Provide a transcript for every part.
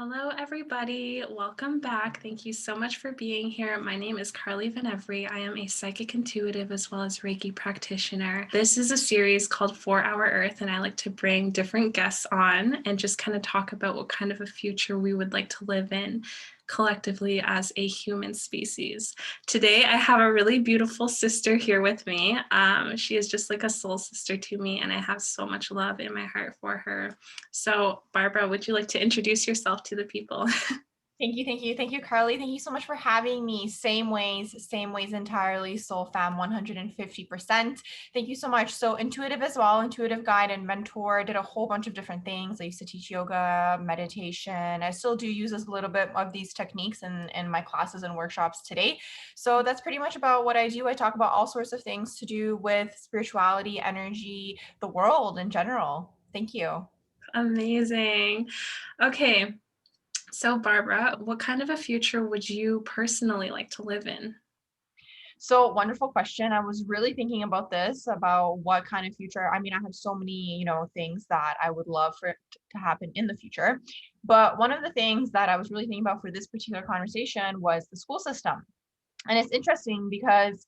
Hello, everybody. Welcome back. Thank you so much for being here. My name is Carly Venevri. I am a psychic intuitive as well as Reiki practitioner. This is a series called 4 Hour Earth, and I like to bring different guests on and just kind of talk about what kind of a future we would like to live in collectively as a human species. Today, I have a really beautiful sister here with me. She is just like a soul sister to me, and I have so much love in my heart for her. So, Barbara, would you like to introduce yourself to the people? Thank you, thank you, thank you, Carly. Thank you so much for having me. Same ways entirely. Soul fam 150%. Thank you so much. So intuitive as well, intuitive guide and mentor. Did a whole bunch of different things. I used to teach yoga, meditation. I still do use a little bit of these techniques in my classes and workshops today. So that's pretty much about what I do. I talk about all sorts of things to do with spirituality, energy, the world in general. Thank you. Amazing. Okay, so Barbara, what kind of a future would you personally like to live in? So wonderful question. I was really thinking about this, about what kind of future. I mean, I have so many, things that I would love for it to happen in the future. But one of the things that I was really thinking about for this particular conversation was the school system. And it's interesting because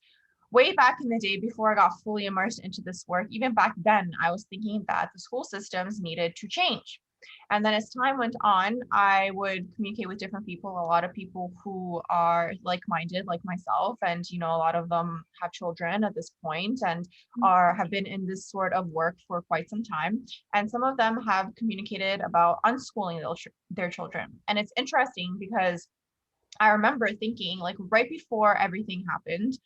way back in the day, before I got fully immersed into this work, even back then, I was thinking that the school systems needed to change. And then as time went on, I would communicate with different people, a lot of people who are like-minded, like myself, and a lot of them have children at this point and are have been in this sort of work for quite some time. And some of them have communicated about unschooling their children. And it's interesting because I remember thinking, like, right before everything happened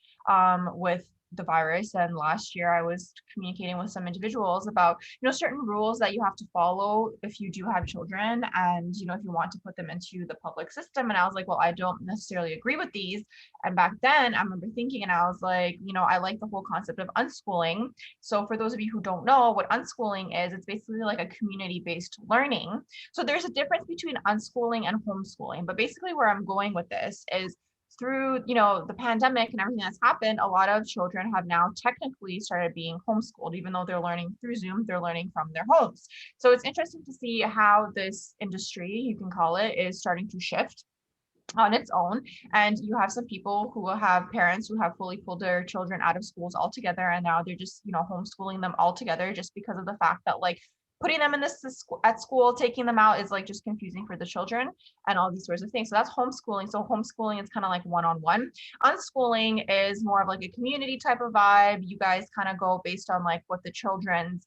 with the virus, and last year I was communicating with some individuals about, certain rules that you have to follow if you do have children, and if you want to put them into the public system. And I was like, well, I don't necessarily agree with these. And back then I remember thinking, and I was like, I like the whole concept of unschooling. So for those of you who don't know what unschooling is, it's basically like a community-based learning. So there's a difference between unschooling and homeschooling. But basically where I'm going with this is through, the pandemic and everything that's happened, a lot of children have now technically started being homeschooled. Even though they're learning through Zoom, they're learning from their homes. So it's interesting to see how this industry, you can call it, is starting to shift on its own. And you have some people who will have parents who have fully pulled their children out of schools altogether, and now they're just, homeschooling them altogether, just because of the fact that, like, putting them in at school, taking them out is like just confusing for the children and all these sorts of things. So that's homeschooling. So homeschooling is kind of like one-on-one. Unschooling is more of like a community type of vibe. You guys kind of go based on like what the children's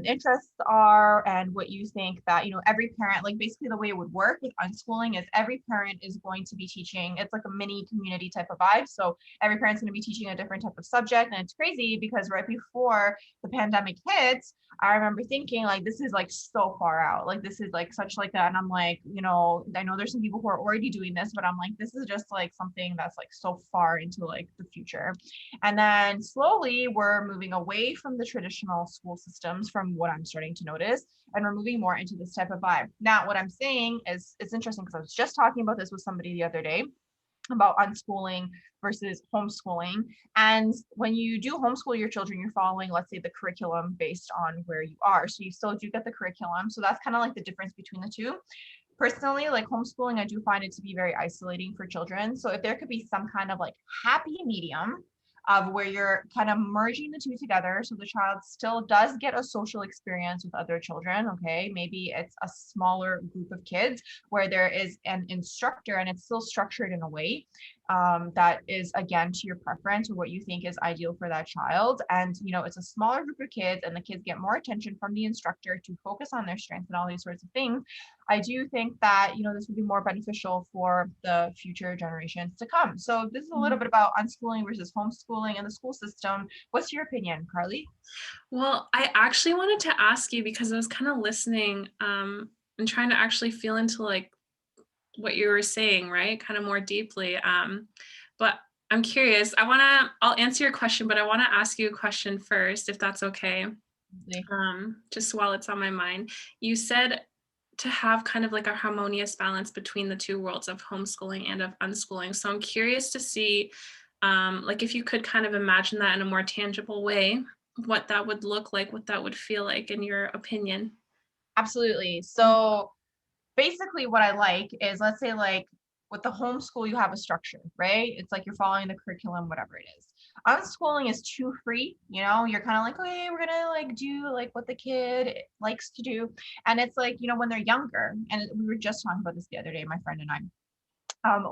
interests are and what you think that, every parent, like, basically the way it would work with unschooling is every parent is going to be teaching. It's like a mini community type of vibe. So every parent's going to be teaching a different type of subject. And it's crazy because right before the pandemic hits, I remember thinking, like, this is like so far out. Like, this is like such like that. And I'm like, I know there's some people who are already doing this, but I'm like, this is just like something that's like so far into like the future. And then slowly we're moving away from the traditional school systems, from what I'm starting to notice, and we're moving more into this type of vibe. Now, what I'm saying is, it's interesting because I was just talking about this with somebody the other day about unschooling versus homeschooling. And when you do homeschool your children, you're following, let's say, the curriculum based on where you are. So you still do get the curriculum. So that's kind of like the difference between the two. Personally, like, homeschooling, I do find it to be very isolating for children. So if there could be some kind of like happy medium of where you're kind of merging the two together, so the child still does get a social experience with other children. Okay, maybe it's a smaller group of kids where there is an instructor and it's still structured in a way that is, again, to your preference or what you think is ideal for that child. And it's a smaller group of kids, and the kids get more attention from the instructor to focus on their strengths and all these sorts of things. I do think that, this would be more beneficial for the future generations to come. So this is a little bit about unschooling versus homeschooling and the school system. What's your opinion, Carly? Well, I actually wanted to ask you because I was kind of listening and trying to actually feel into like what you were saying, right? Kind of more deeply. But I'm curious. I'll answer your question, but I want to ask you a question first, if that's okay. Just while it's on my mind. You said to have kind of like a harmonious balance between the two worlds of homeschooling and of unschooling. So I'm curious to see, like, if you could kind of imagine that in a more tangible way, what that would look like, what that would feel like in your opinion. Absolutely. So basically what I like is, let's say, like with the homeschool, you have a structure, right? It's like you're following the curriculum, whatever it is. Unschooling is too free, you're kind of like, okay, we're gonna like do like what the kid likes to do. And it's like, when they're younger, and we were just talking about this the other day, my friend and I.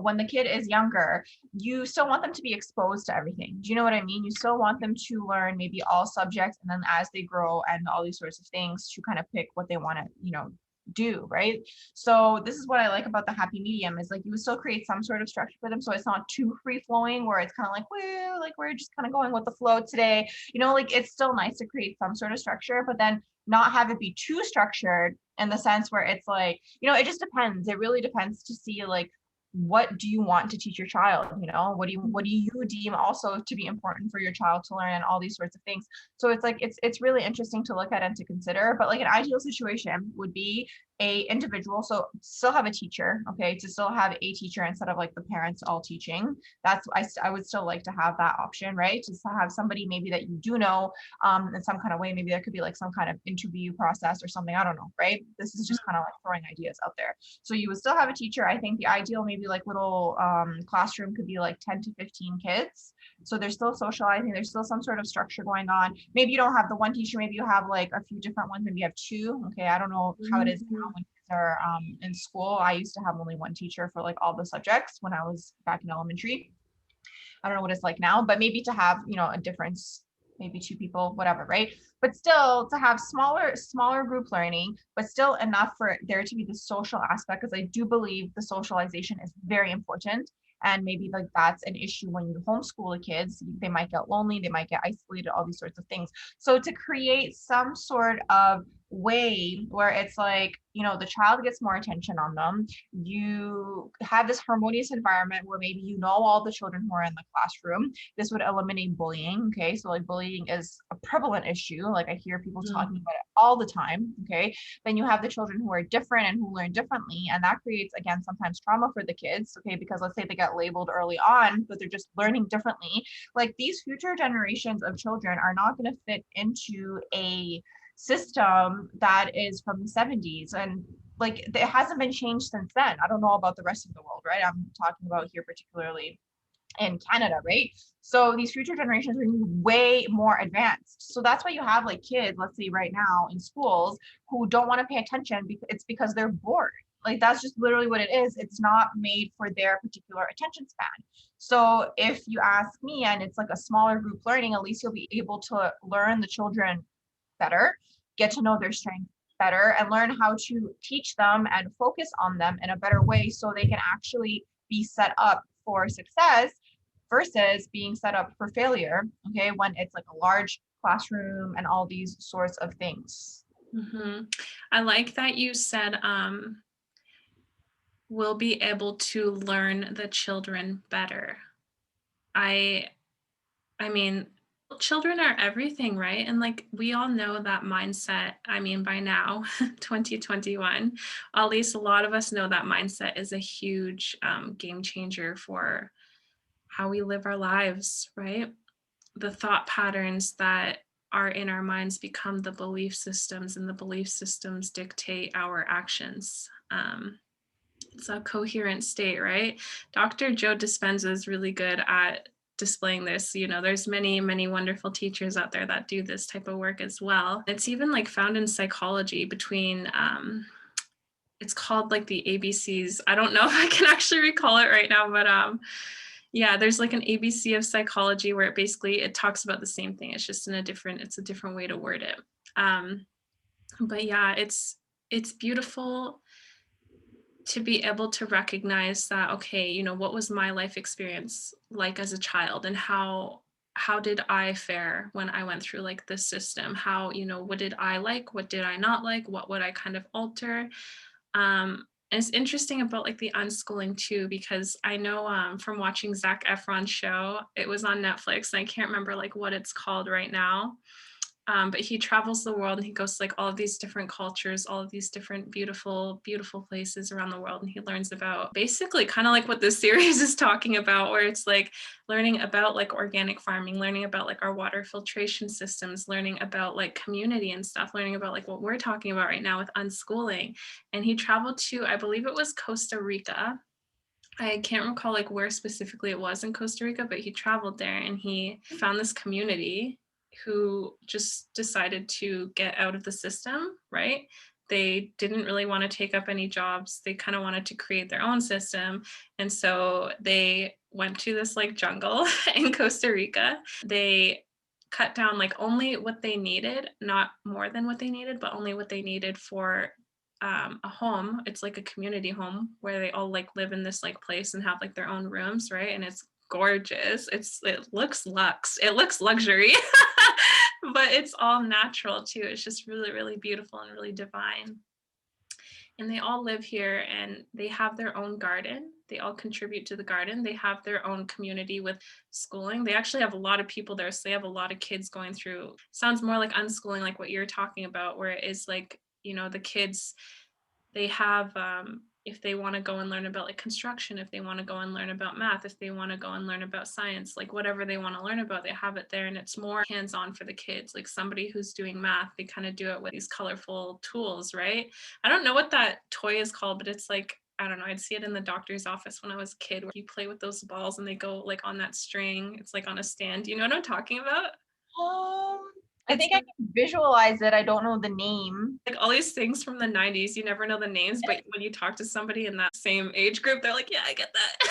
When the kid is younger, you still want them to be exposed to everything. Do you know what I mean? You still want them to learn maybe all subjects, and then as they grow and all these sorts of things, to kind of pick what they want to, do, right? So this is what I like about the happy medium, is like you would still create some sort of structure for them, so it's not too free flowing where it's kind of like, well, like we're just kind of going with the flow today. Like it's still nice to create some sort of structure, but then not have it be too structured in the sense where it's like, it just depends. It really depends to see like, what do you want to teach your child? What do you deem also to be important for your child to learn, and all these sorts of things. So it's like it's really interesting to look at and to consider. But like an ideal situation would be a individual, so still have a teacher, okay, to still have a teacher instead of like the parents all teaching. I would still like to have that option, right? Just to have somebody maybe that you do know, in some kind of way. Maybe there could be like some kind of interview process or something, I don't know, right? This is just kind of like throwing ideas out there. So you would still have a teacher. I think the ideal maybe like little classroom could be like 10 to 15 kids. So they're still socializing. There's still some sort of structure going on. Maybe you don't have the one teacher. Maybe you have like a few different ones. Maybe you have two. Okay, I don't know how it is now Mhm. when kids are in school. I used to have only one teacher for like all the subjects when I was back in elementary. I don't know what it's like now, but maybe to have, a difference, maybe two people, whatever, right? But still to have smaller group learning, but still enough for there to be the social aspect, because I do believe the socialization is very important. And maybe like that's an issue when you homeschool the kids. They might get lonely, they might get isolated, all these sorts of things. So to create some sort of way where it's like, the child gets more attention on them, you have this harmonious environment where maybe all the children who are in the classroom. This would eliminate bullying. Okay, so like bullying is a prevalent issue, like I hear people talking about it all the time. Okay, then you have the children who are different and who learn differently, and that creates, again, sometimes trauma for the kids. Okay, because let's say they get labeled early on, but they're just learning differently. Like these future generations of children are not going to fit into a system that is from the 70s, and like it hasn't been changed since then. I don't know about the rest of the world, right? I'm talking about here particularly in Canada, right? So these future generations are going to be way more advanced. So that's why you have like kids, let's say right now in schools, who don't want to pay attention because it's because they're bored. Like that's just literally what it is. It's not made for their particular attention span. So if you ask me, and it's like a smaller group learning, at least you'll be able to learn the children better, get to know their strengths better, and learn how to teach them and focus on them in a better way so they can actually be set up for success versus being set up for failure, okay, when it's like a large classroom and all these sorts of things. Mhm. I like that you said, we'll be able to learn the children better. I I mean, children are everything, right? And like we all know that mindset. I mean, by now, 2021, at least a lot of us know that mindset is a huge game changer for how we live our lives, right? The thought patterns that are in our minds become the belief systems, and the belief systems dictate our actions. It's a coherent state, right? Dr. Joe Dispenza is really good at displaying this. There's many wonderful teachers out there that do this type of work as well. It's even like found in psychology between it's called like the ABCs. I don't know if I can actually recall it right now, but yeah, there's like an ABC of psychology where it talks about the same thing. It's a different way to word it. Um, but yeah, it's beautiful to be able to recognize that, okay, what was my life experience like as a child, and how did I fare when I went through like this system? How, what did I like, what did I not like, what would I kind of alter? And it's interesting about like the unschooling too, because I know from watching Zach Efron's show, it was on Netflix, and I can't remember like what it's called right now. But he travels the world and he goes to like all of these different cultures, all of these different beautiful, beautiful places around the world. And he learns about basically kind of like what this series is talking about, where it's like learning about like organic farming, learning about like our water filtration systems, learning about like community and stuff, learning about like what we're talking about right now with unschooling. And he traveled to, I believe it was Costa Rica. I can't recall like where specifically it was in Costa Rica, but he traveled there and he found this community who just decided to get out of the system, right? They didn't really want to take up any jobs. They kind of wanted to create their own system. And so they went to this like jungle in Costa Rica. They cut down like only what they needed, not more than what they needed, but only what they needed for a home. It's like a community home where they all like live in this like place and have like their own rooms, right? And it's gorgeous. It looks luxe. It looks luxury, but it's all natural too. It's just really, really beautiful and really divine. And they all live here and they have their own garden. They all contribute to the garden. They have their own community with schooling. They actually have a lot of people there. So they have a lot of kids going through, sounds more like unschooling, like what you're talking about, where it is like, the kids, they have if they want to go and learn about like construction, if they want to go and learn about math, if they want to go and learn about science, like whatever they want to learn about, they have it there, and it's more hands-on for the kids. Like somebody who's doing math, they kind of do it with these colorful tools, right? I don't know what that toy is called, but it's like, I don't know, I'd see it in the doctor's office when I was a kid, where you play with those balls and they go like on that string. It's like on a stand. You know what I'm talking about? Um, I It's think I can visualize it. I don't know the name. like all these things from the 90s, you never know the names, but when you talk to somebody in that same age group, they're like, yeah, I get that.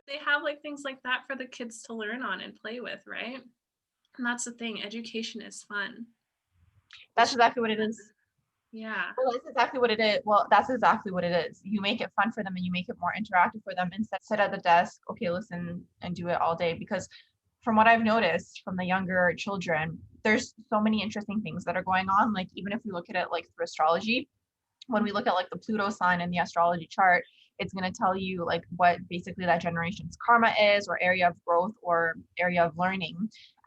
They have like things like that for the kids to learn on and play with, right? And that's the thing, education is fun. That's It's just exactly what it is. yeah. Well, that's exactly what it is. Well, that's exactly what it is. You make it fun for them and you make it more interactive for them instead of sit at the desk, okay, listen and do it all day. Because from what I've noticed from the younger children, there's so many interesting things that are going on. Like even if we look at it like through astrology, when we look at like the Pluto sign in the astrology chart, it's going to tell you like what basically that generation's karma is, or area of growth, or area of learning.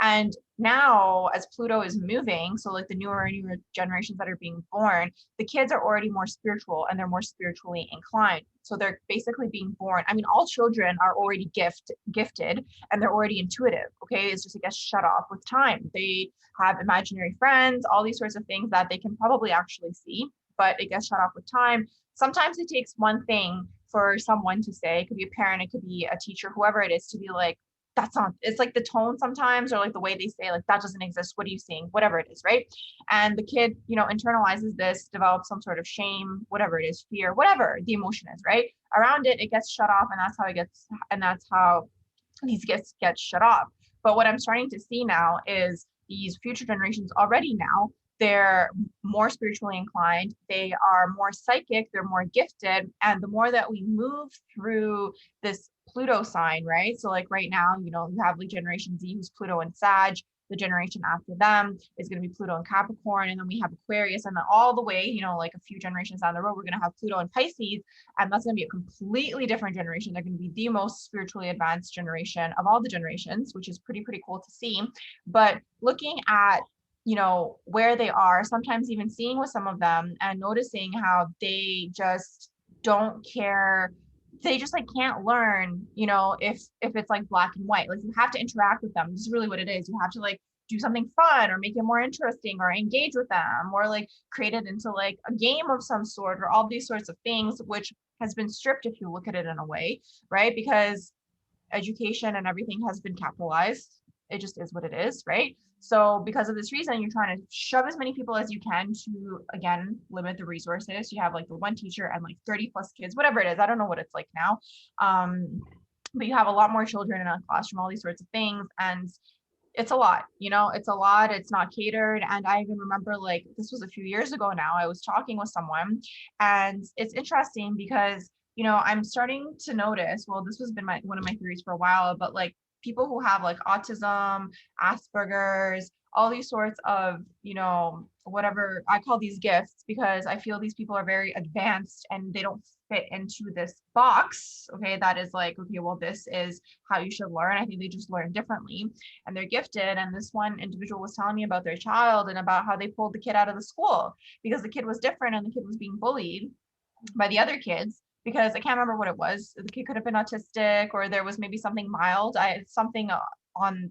And now as Pluto is moving, so like the newer and newer generations that are being born, the kids are already more spiritual and they're more spiritually inclined. So they're basically being born. I mean, all children are already gifted and they're already intuitive. Okay. It's just, it gets shut off with time. They have imaginary friends, all these sorts of things that they can probably actually see, but it gets shut off with time. Sometimes it takes one thing for someone to say, it could be a parent, it could be a teacher, whoever it is, to be like, that's not, it's like the tone sometimes, or like the way they say, like, that doesn't exist. What are you seeing? Whatever it is, right? And the kid, internalizes this, develops some sort of shame, whatever it is, fear, whatever the emotion is, right? Around it, it gets shut off, and that's how these gifts get shut off. But what I'm starting to see now is these future generations already now, they're more spiritually inclined, they are more psychic, they're more gifted. And the more that we move through this Pluto sign, right? So like right now, you have like Generation Z who's Pluto and Sag. The generation after them is going to be Pluto and Capricorn. And then we have Aquarius. And then all the way, like a few generations down the road, we're going to have Pluto and Pisces. And that's going to be a completely different generation. They're going to be the most spiritually advanced generation of all the generations, which is pretty, pretty cool to see. But looking at where they are, sometimes even seeing with some of them and noticing how they just don't care, they just like can't learn, if it's like black and white. Like you have to interact with them. This is really what it is. You have to like do something fun or make it more interesting or engage with them, or like create it into like a game of some sort, or all these sorts of things, which has been stripped if you look at it in a way, right? Because education and everything has been capitalized. It just is what it is, right? So because of this reason, you're trying to shove as many people as you can to, again, limit the resources. You have like the one teacher and like 30 plus kids, whatever it is. I don't know what it's like now. But you have a lot more children in a classroom, all these sorts of things. And it's a lot, it's a lot. It's not catered. And I even remember, like, this was a few years ago now, I was talking with someone, and it's interesting because I'm starting to notice, well, this has been one of my theories for a while, but like people who have like autism, Asperger's, all these sorts of, whatever I call these gifts, because I feel these people are very advanced and they don't fit into this box, okay, that is like, okay, well, this is how you should learn. I think they just learn differently and they're gifted. And this one individual was telling me about their child and about how they pulled the kid out of the school because the kid was different and the kid was being bullied by the other kids because I can't remember what it was. The kid could have been autistic or there was maybe something mild. Something on,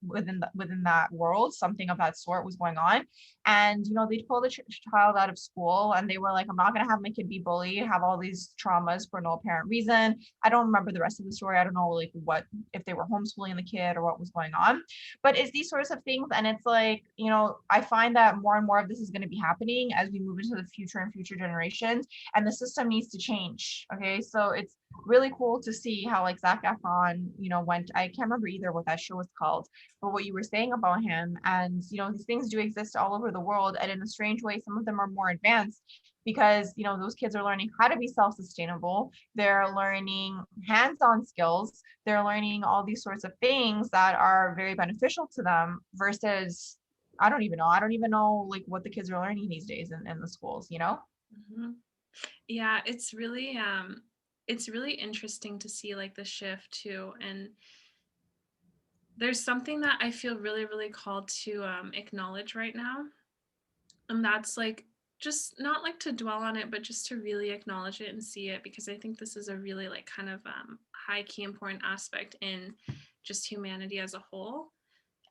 within that world, something of that sort was going on. And they pulled the child out of school and they were like, I'm not going to have my kid be bullied, have all these traumas for no apparent reason. I don't remember the rest of the story. I don't know like what, if they were homeschooling the kid or what was going on, but it's these sorts of things. And it's like, I find that more and more of this is going to be happening as we move into the future and future generations, and the system needs to change. Okay, so it's really cool to see how like Zac Efron, went. I can't remember either what that show was called, but what you were saying about him, and these things do exist all over the world, and in a strange way, some of them are more advanced because those kids are learning how to be self-sustainable. They're learning hands-on skills. They're learning all these sorts of things that are very beneficial to them versus I don't even know. I don't even know like what the kids are learning these days in the schools. Mhm. Yeah, it's really interesting to see like the shift too. And there's something that I feel really, really called to acknowledge right now. And that's like just not like to dwell on it, but just to really acknowledge it and see it, because I think this is a really like kind of high key important aspect in just humanity as a whole.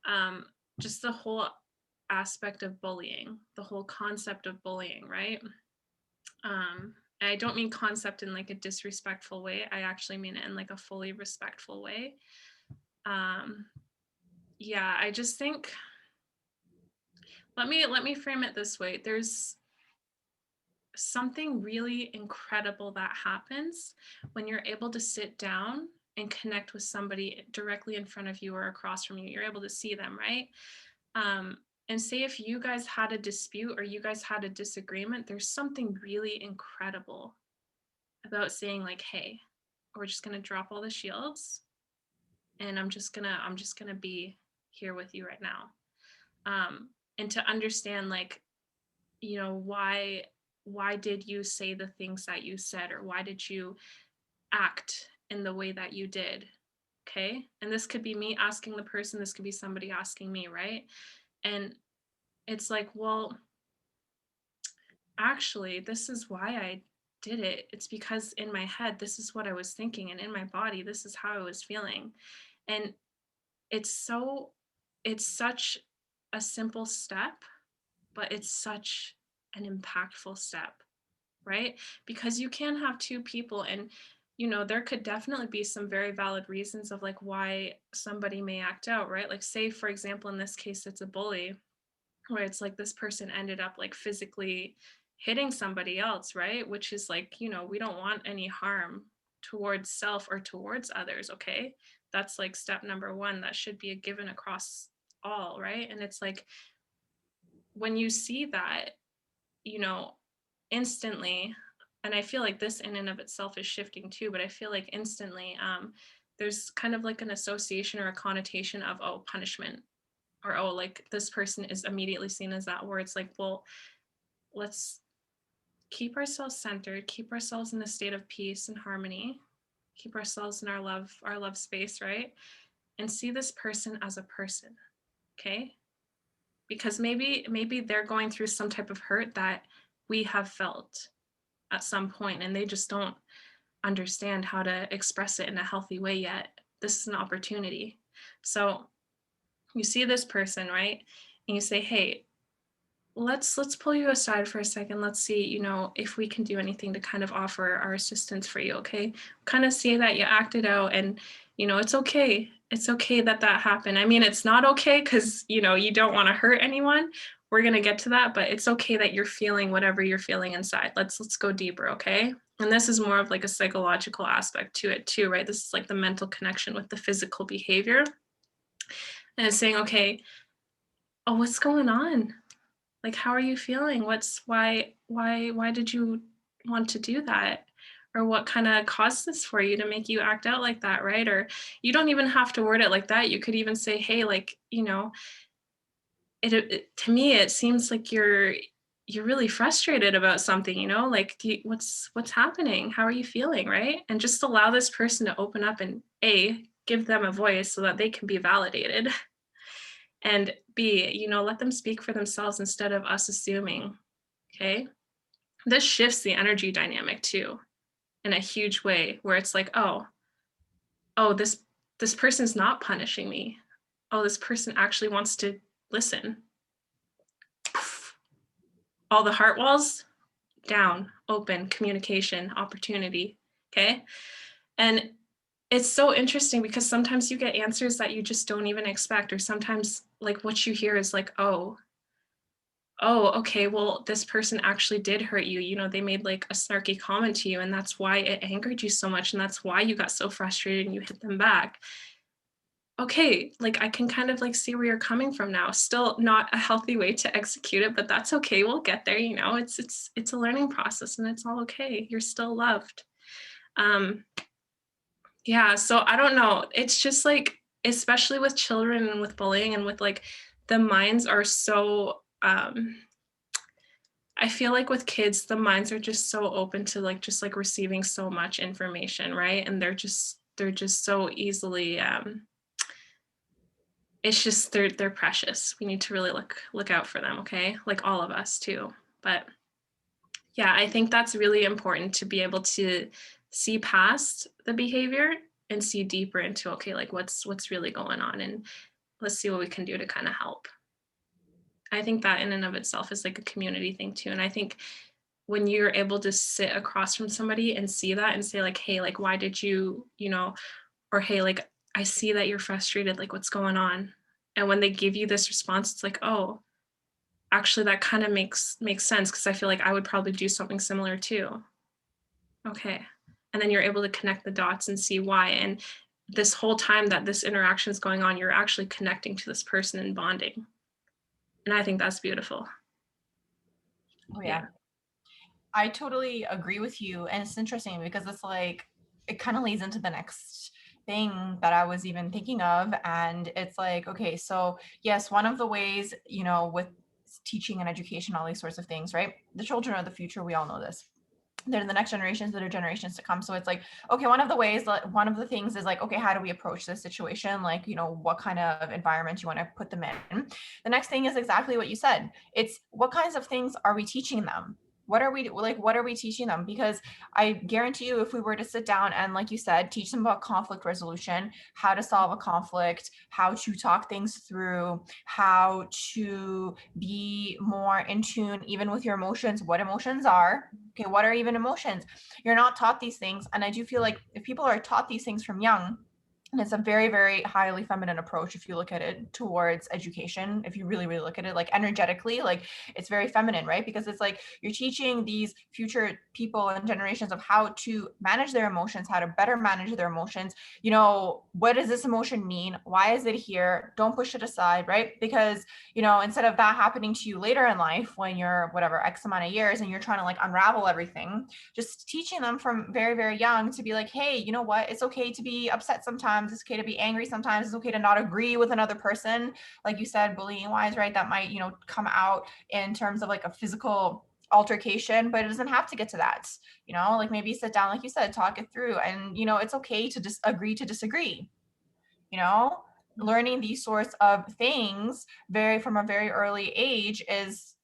Um, just the whole aspect of bullying, the whole concept of bullying, right? And I don't mean concept in like a disrespectful way. I actually mean it in like a fully respectful way. Um, yeah, I just think let me frame it this way. There's something really incredible that happens when you're able to sit down and connect with somebody directly in front of you or across from you. You're able to see them, right? And say if you guys had a dispute or you guys had a disagreement, there's something really incredible about saying like, hey, we're just going to drop all the shields and I'm just going to be here with you right now. And to understand like, why did you say the things that you said, or why did you act in the way that you did? Okay? And this could be me asking the person, this could be somebody asking me, right? And it's like, well, actually, this is why I did it. It's because in my head, this is what I was thinking, and in my body, this is how I was feeling. And it's so, it's such a simple step, but it's such an impactful step, right? Because you can have two people, and there could definitely be some very valid reasons of like why somebody may act out, right? Like, say, for example, in this case, it's a bully where it's like this person ended up like physically hitting somebody else, right? Which is like, we don't want any harm towards self or towards others, okay? That's like step number one. That should be a given across all, right? And it's like when you see that, you know, instantly, and I feel like this in and of itself is shifting too, but I feel like instantly there's kind of like an association or a connotation of, oh, punishment, or oh, like this person is immediately seen as that, where it's like, well, let's keep ourselves centered, keep ourselves in a state of peace and harmony, keep ourselves in our love space, right? And see this person as a person, okay? Because maybe they're going through some type of hurt that we have felt at some point, and they just don't understand how to express it in a healthy way yet. This is an opportunity. So you see this person, right? And you say, hey, let's pull you aside for a second. Let's see, if we can do anything to kind of offer our assistance for you, okay? Kind of see that you acted out, and it's okay. It's okay that happened. I mean, it's not okay because you don't want to hurt anyone. We're going to get to that, but it's okay that you're feeling whatever you're feeling inside. Let's go deeper, okay? And this is more of like a psychological aspect to it too, right? This is like the mental connection with the physical behavior. And it's saying, okay, oh, what's going on? Like, how are you feeling? Why did you want to do that? Or what kind of caused this for you to make you act out like that, right? Or you don't even have to word it like that. You could even say, hey, like, to me it seems like you're really frustrated about something, like what's happening? How are you feeling, right? And just allow this person to open up and A, give them a voice so that they can be validated. And B, let them speak for themselves instead of us assuming. Okay. This shifts the energy dynamic too in a huge way where it's like, oh, this person's not punishing me. Oh, this person actually wants to listen. Poof. All the heart walls down, open, communication, opportunity. Okay. And it's so interesting because sometimes you get answers that you just don't even expect, or sometimes like what you hear is like, oh, okay, well, this person actually did hurt you. They made like a snarky comment to you, and that's why it angered you so much. And that's why you got so frustrated and you hit them back. Okay, like I can kind of like see where you're coming from now. Still not a healthy way to execute it, but that's okay. We'll get there. It's a learning process and it's all okay. You're still loved. Um, yeah, so I don't know. It's just like, especially with children and with bullying and with like the minds are so I feel like with kids, the minds are just so open to like just like receiving so much information, right? And they're just so easily it's just they're precious. We need to really look out for them, okay? Like all of us too. But yeah, I think that's really important to be able to see past the behavior and see deeper into okay, like what's really going on and let's see what we can do to kind of help. I think that in and of itself is like a community thing too. And I think when you're able to sit across from somebody and see that and say like, hey, like why did you, or hey, like I see that you're frustrated, like what's going on? And when they give you this response, it's like, oh, actually that kind of makes sense because I feel like I would probably do something similar too. Okay. And then you're able to connect the dots and see why. And this whole time that this interaction is going on, you're actually connecting to this person and bonding. And I think that's beautiful. Oh Yeah. yeah. I totally agree with you. And it's interesting because it's like, it kind of leads into the next thing that I was even thinking of. And it's like, okay, so yes, one of the ways, with teaching and education, all these sorts of things, right? The children are the future. We all know this. They're the next generations that are generations to come. So it's like, okay, one of the ways, one of the things is like, okay, how do we approach this situation? Like, what kind of environment you want to put them in. The next thing is exactly what you said. It's what kinds of things are we teaching them? What are we teaching them? Because I guarantee you, if we were to sit down and, like you said, teach them about conflict resolution, how to solve a conflict, how to talk things through, how to be more in tune even with your emotions, what emotions are. Okay, what are even emotions? You're not taught these things. And I do feel like if people are taught these things from young, and it's a very, very highly feminine approach if you look at it towards education, if you really, really look at it like energetically, like it's very feminine, right? Because it's like you're teaching these future people and generations of how to manage their emotions, how to better manage their emotions. What does this emotion mean? Why is it here? Don't push it aside, right? Because, instead of that happening to you later in life when you're whatever X amount of years and you're trying to like unravel everything, just teaching them from very, very young to be like, hey, you know what? It's okay to be upset sometimes. It's okay to be angry sometimes. It's okay to not agree with another person. Like you said, bullying wise, right? That might, come out in terms of like a physical altercation, but it doesn't have to get to that. Like maybe sit down, like you said, talk it through. And, it's okay to just agree to disagree. you know Learning these sorts of things from a very early age is,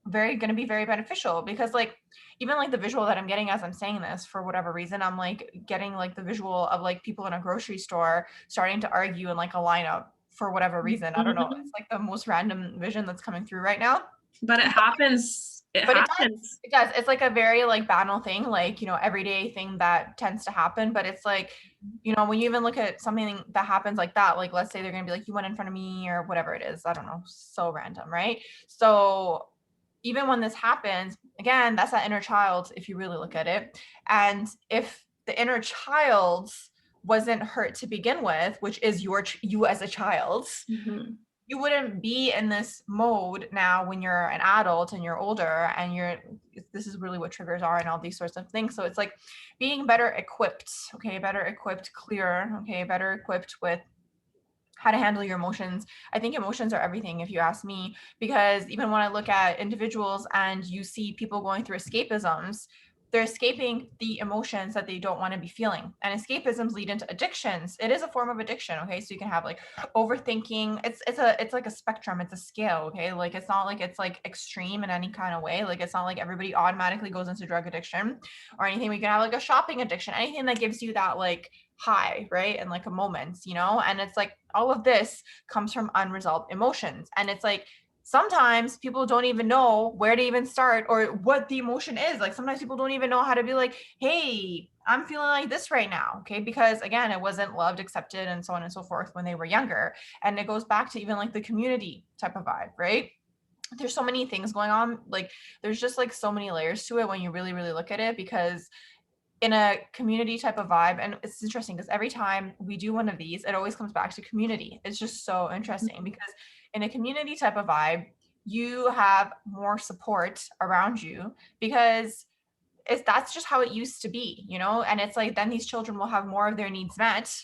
very going to be very beneficial, because like even like the visual that I'm getting as I'm saying this, for whatever reason, I'm like getting like the visual of like people in a grocery store starting to argue in like a lineup for whatever reason. I don't know, Mhm. it's like the most random vision that's coming through right now. But it happens. It But it does. happens. It does. It's like a very like banal thing, like, everyday thing that tends to happen. But it's like, when you even look at something that happens like that, like let's say they're gonna be like, you went in front of me or whatever it is. I don't know. So random, right? So even when this happens, again, that's that inner child, if you really look at it. And if the inner child wasn't hurt to begin with, which is you as a child, Mhm. you wouldn't be in this mode now when you're an adult and you're older, and this is really what triggers are and all these sorts of things. So it's like being better equipped, okay, better equipped, clear, okay, better equipped with how to handle your emotions. I think emotions are everything, if you ask me, because even when I look at individuals and you see people going through escapisms, they're escaping the emotions that they don't want to be feeling. And escapisms lead into addictions. It is a form of addiction, okay? So you can have like overthinking. It's like a spectrum, it's a scale, okay? Like it's not like it's like extreme in any kind of way. Like it's not like everybody automatically goes into drug addiction or anything. We can have like a shopping addiction, anything that gives you that like high, right? And like a moment, and it's like all of this comes from unresolved emotions. And it's like sometimes people don't even know where to even start or what the emotion is. Like sometimes people don't even know how to be like, hey, I'm feeling like this right now. Okay. Because again, it wasn't loved, accepted, and so on and so forth when they were younger. And it goes back to even like the community type of vibe, right? There's so many things going on. Like there's just like so many layers to it when you really, really look at it, because in a community type of vibe, and it's interesting because every time we do one of these, it always comes back to community. It's just so interesting because in a community type of vibe, you have more support around you because that's just how it used to be, and it's like then these children will have more of their needs met,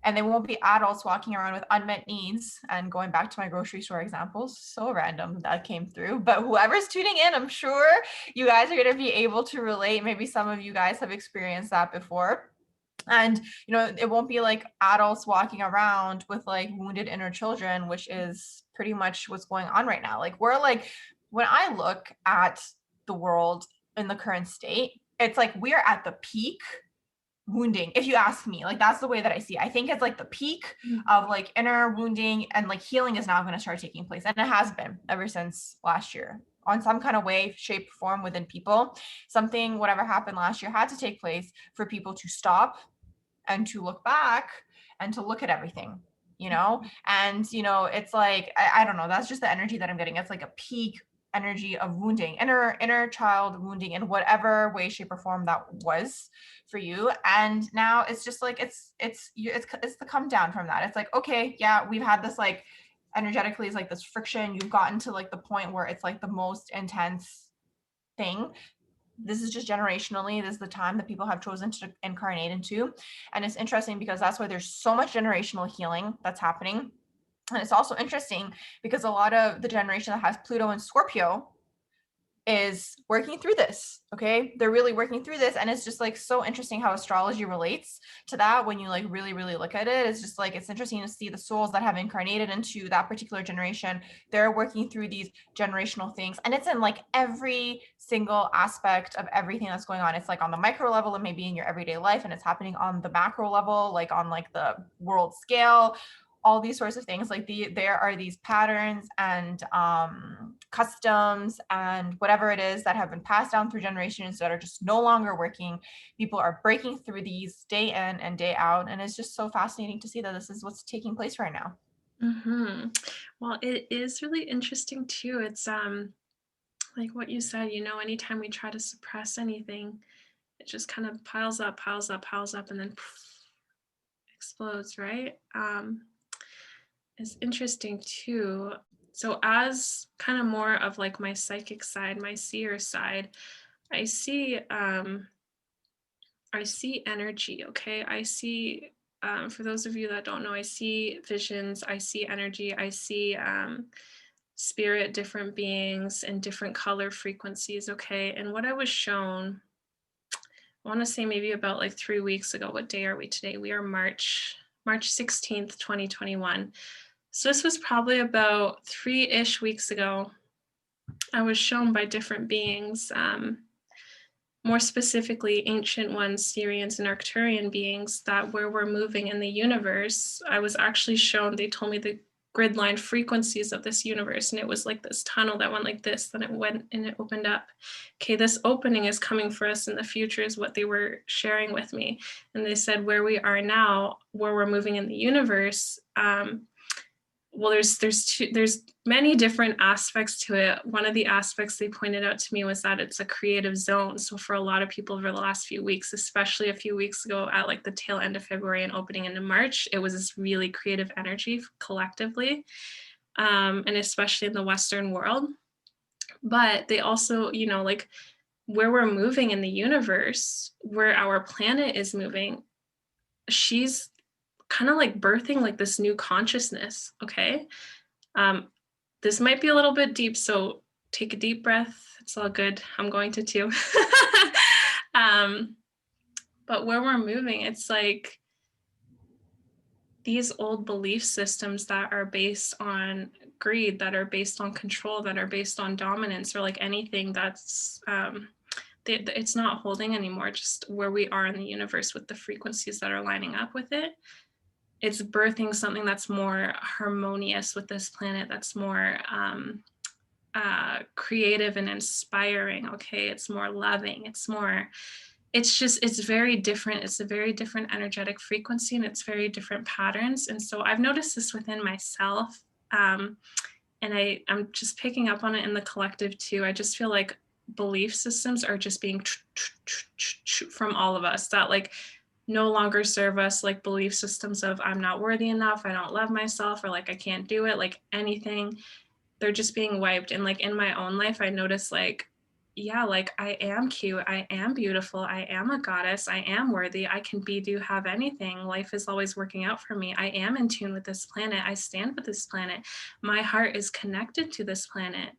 and they won't be adults walking around with unmet needs. And going back to my grocery store examples, so random that came through, but whoever's tuning in, I'm sure you guys are going to be able to relate. Maybe some of you guys have experienced that before. And it won't be like adults walking around with like wounded inner children, which is pretty much what's going on right now. Like we're like, when I look at the world in the current state, it's like we're at the peak wounding, if you ask me. Like that's the way that I see it. I think it's like the peak of like inner wounding, and like healing is now going to start taking place, and it has been ever since last year on some kind of way, shape, form within people. Something, whatever happened last year, had to take place for people to stop and to look back and to look at everything, and it's like I don't know, that's just the energy that I'm getting. It's like a peak energy of wounding, inner child wounding in whatever way, shape, or form that was for you. And now it's just like it's the come down from that. It's like, okay, yeah, we've had this like energetically is like this friction. You've gotten to like the point where it's like the most intense thing. This is just generationally, this is the time that people have chosen to incarnate into. And it's interesting because that's why there's so much generational healing that's happening. And it's also interesting because a lot of the generation that has Pluto and Scorpio is working through this. Okay. They're really working through this. And it's just like so interesting how astrology relates to that when you like really, really look at it. It's just like, it's interesting to see the souls that have incarnated into that particular generation. They're working through these generational things. And it's in like every single aspect of everything that's going on. It's like on the micro level, it may be in your everyday life, and it's happening on the macro level, like on like the world scale, all these sorts of things. Like there are these patterns and customs and whatever it is that have been passed down through generations that are just no longer working. People are breaking through these day in and day out, and it's just so fascinating to see that this is what's taking place right now. Well, it is really interesting too. It's like what you said, anytime we try to suppress anything, it just kind of piles up, piles up, piles up, and then explodes, right? It's interesting too. So as kind of more of like my psychic side, my seer side, I see energy, okay? I see for those of you that don't know, I see visions, I see energy, I see spirit, different beings and different color frequencies, okay? And what I was shown, I want to say maybe about like 3 weeks ago. What day are we today? We are March 16th, 2021. So this was probably about 3-ish weeks ago. I was shown by different beings, more specifically ancient ones, Syrians and Arcturian beings, that where we're moving in the universe, I was actually shown, they told me the grid line frequencies of this universe, and it was like this tunnel that went like this, then it went and it opened up. Okay, this opening is coming for us in the future is what they were sharing with me. And they said where we are now, where we're moving in the universe, well, there's many different aspects to it. One of the aspects they pointed out to me was that it's a creative zone. So for a lot of people over the last few weeks, especially a few weeks ago at like the tail end of February and opening into March, it was this really creative energy collectively, and especially in the Western world. But they also, like where we're moving in the universe, where our planet is moving, she's kind of like birthing like this new consciousness. Okay. Um, this might be a little bit deep, so take a deep breath. It's all good. I'm going to too. um, but where we're moving, it's like these old belief systems that are based on greed, that are based on control, that are based on dominance, or like anything that's it's not holding anymore. Just where we are in the universe with the frequencies that are lining up with it, it's birthing something that's more harmonious with this planet, that's more creative and inspiring. Okay, it's more loving, it's very different. It's a very different energetic frequency, and it's very different patterns. And so I've noticed this within myself, and I'm just picking up on it in the collective too. I just feel like belief systems are just being from all of us that like no longer serve us, like belief systems of I'm not worthy enough, I don't love myself, or like I can't do it, like anything. They're just being wiped. And like in my own life, I noticed like, yeah, like I am cute, I am beautiful, I am a goddess, I am worthy, I can be, do, have anything. Life is always working out for me. I am in tune with this planet. I stand with this planet. My heart is connected to this planet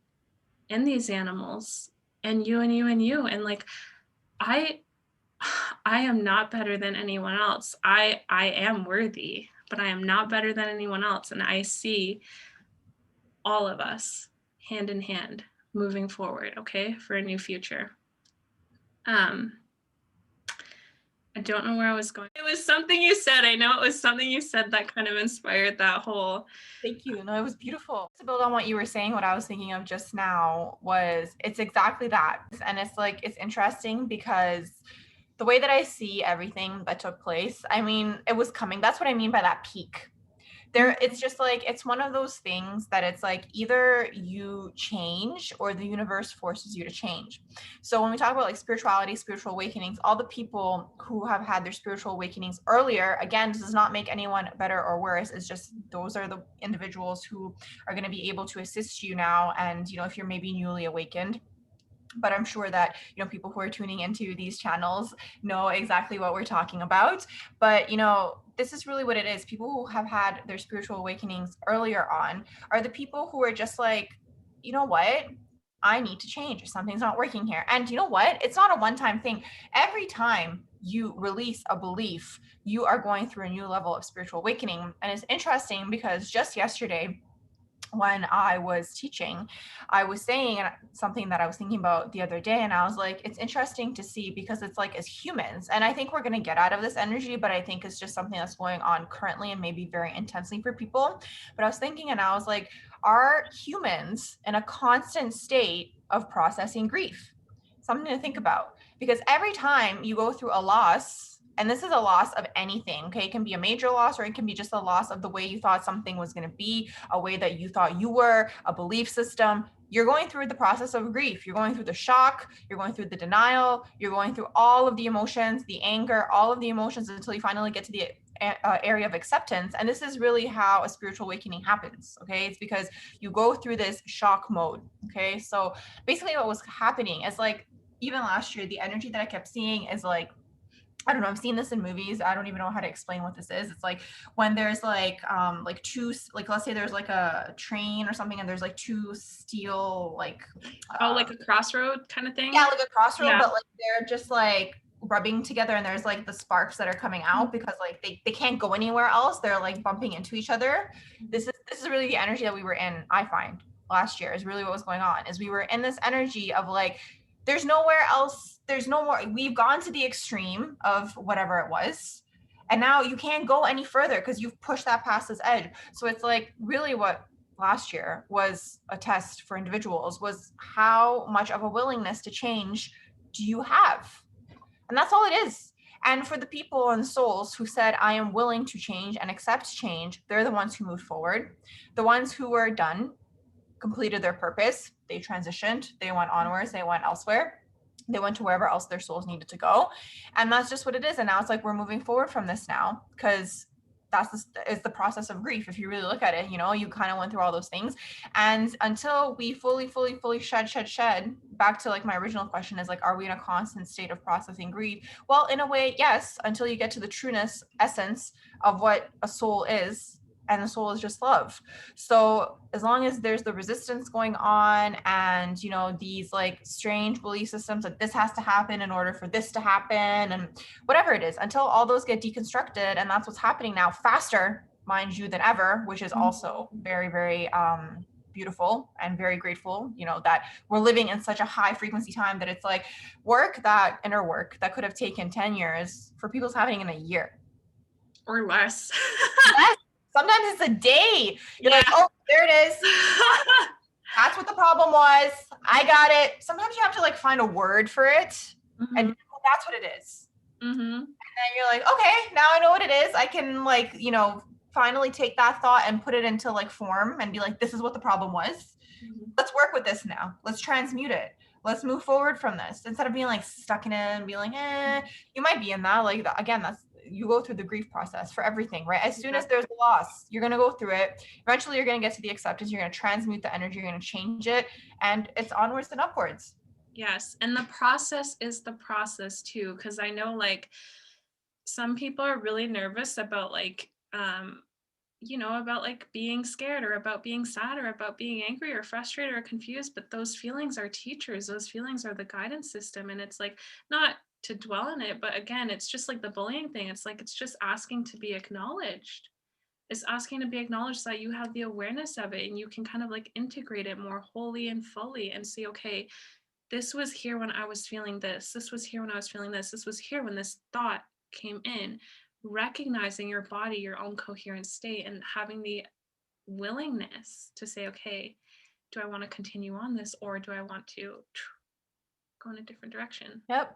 and these animals and you and you and you. And like I I am not better than anyone else. I am worthy, but I am not better than anyone else. And I see all of us hand in hand moving forward, okay, for a new future. um I don't know where I was going. It was something you said. I know it was something you said that kind of inspired that whole. Thank you. No, it was beautiful. To build on what you were saying, what I was thinking of just now was it's exactly that. And it's like, it's interesting because the way that I see everything that took place, I mean, it was coming. That's what I mean by that peak. There, it's just like, it's one of those things that it's like either you change or the universe forces you to change. So when we talk about like spirituality, spiritual awakenings, all the people who have had their spiritual awakenings earlier, again, this does not make anyone better or worse. It's just those are the individuals who are going to be able to assist you now. And, if you're maybe newly awakened, but I'm sure that people who are tuning into these channels know exactly what we're talking about. But this is really what it is. People who have had their spiritual awakenings earlier on are the people who are just like, you know what, I need to change, something's not working here. And you know what, it's not a one-time thing. Every time you release a belief, you are going through a new level of spiritual awakening. And it's interesting because just yesterday when I was teaching, I was saying something that I was thinking about the other day, and I was like, it's interesting to see because it's like as humans, and I think we're going to get out of this energy, but I think it's just something that's going on currently and maybe very intensely for people. But I was thinking, and I was like, are humans in a constant state of processing grief? Something to think about, because every time you go through a loss, and this is a loss of anything, okay? It can be a major loss, or it can be just a loss of the way you thought something was going to be, a way that you thought you were, a belief system. You're going through the process of grief. You're going through the shock, you're going through the denial, you're going through all of the emotions, the anger, all of the emotions until you finally get to the area of acceptance. And this is really how a spiritual awakening happens, okay? It's because you go through this shock mode, okay? So basically what was happening is like, even last year, the energy that I kept seeing is like, I don't know, I've seen this in movies. I don't even know how to explain what this is. It's like when there's like two, like let's say there's like a train or something and there's like two steel like Like a crossroad kind of thing. Yeah, like a crossroad, Yeah. but like they're just like rubbing together and there's like the sparks that are coming out because like they can't go anywhere else. They're like bumping into each other. This is really the energy that we were in, I find, last year is really what was going on. Is we were in this energy of like there's nowhere else, there's no more, we've gone to the extreme of whatever it was. And now you can't go any further because you've pushed that past this edge. So it's like really what last year was a test for individuals was how much of a willingness to change do you have? And that's all it is. And for the people and souls who said, I am willing to change and accept change, they're the ones who moved forward. The ones who were done, completed their purpose, they transitioned, they went onwards, they went elsewhere. They went to wherever else their souls needed to go. And that's just what it is. And now it's like we're moving forward from this now because is the process of grief. If you really look at it, you know, you kind of went through all those things. And until we fully shed, back to like my original question is like, are we in a constant state of processing grief? Well, in a way, yes, until you get to the trueness essence of what a soul is. And the soul is just love. So as long as there's the resistance going on and, you know, these like strange belief systems that this has to happen in order for this to happen and whatever it is, until all those get deconstructed, and that's what's happening now faster, mind you, than ever, which is also very, very beautiful and very grateful, you know, that we're living in such a high frequency time that it's like inner work that could have taken 10 years for people's happening in a year or less. less. Sometimes it's a day. You're Yeah. like, oh, there it is. That's what the problem was. I got it. Sometimes you have to like find a word for it, and that's what it is. And you're like, okay, now I know what it is. I can like, you know, finally take that thought and put it into like form and be like, this is what the problem was. Let's work with this now. Let's transmute it. Let's move forward from this instead of being like stuck in it and being like, you might be in that. Like, again, that's, you go through the grief process for everything, right? As soon as there's a loss, you're going to go through it. Eventually, you're going to get to the acceptance. You're going to transmute the energy. You're going to change it. And it's onwards and upwards. Yes. And the process is the process too. Cause I know like some people are really nervous about like, you know, about like being scared or about being sad or about being angry or frustrated or confused. But those feelings are teachers. Those feelings are the guidance system. And it's like not to dwell in it, but again, it's just like the bullying thing. It's like, it's just asking to be acknowledged. It's asking to be acknowledged so that you have the awareness of it and you can kind of like integrate it more wholly and fully and see, okay, this was here when I was feeling this. This was here when I was feeling this. This was here when this thought came in. Recognizing your body, your own coherent state, and having the willingness to say, okay, do I want to continue on this or do I want to go in a different direction? Yep.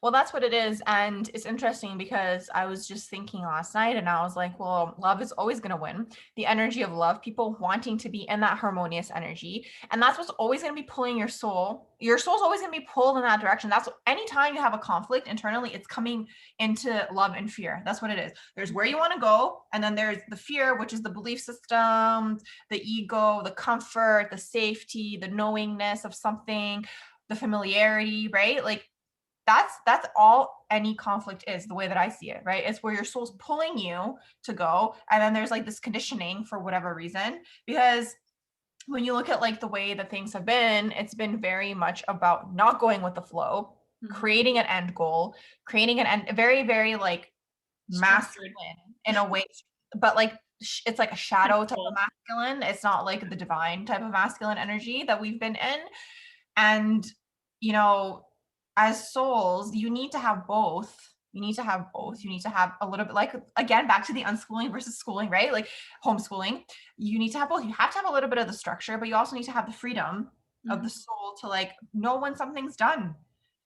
Well, that's what it is. And it's interesting because I was just thinking last night and I was like, well, love is always going to win. The energy of love, people wanting to be in that harmonious energy. And that's what's always going to be pulling your soul. Your soul's always going to be pulled in that direction. That's anytime you have a conflict internally, it's coming into love and fear. That's what it is. There's where you want to go. And then there's the fear, which is the belief system, the ego, the comfort, the safety, the knowingness of something, the familiarity, right? Like, that's all any conflict is, the way that I see it, right? It's where your soul's pulling you to go, and then there's like this conditioning for whatever reason. Because when you look at like the way that things have been, it's been very much about not going with the flow, creating an end goal, creating an end, very, very like masculine in a way, but like it's like a shadow type of masculine. It's not like the divine type of masculine energy that we've been in. And, you know, as souls, you need to have both. You need to have both. You need to have a little bit, like, again, back to the unschooling versus schooling, right? Like homeschooling. You need to have both. You have to have a little bit of the structure, but you also need to have the freedom of the soul to like know when something's done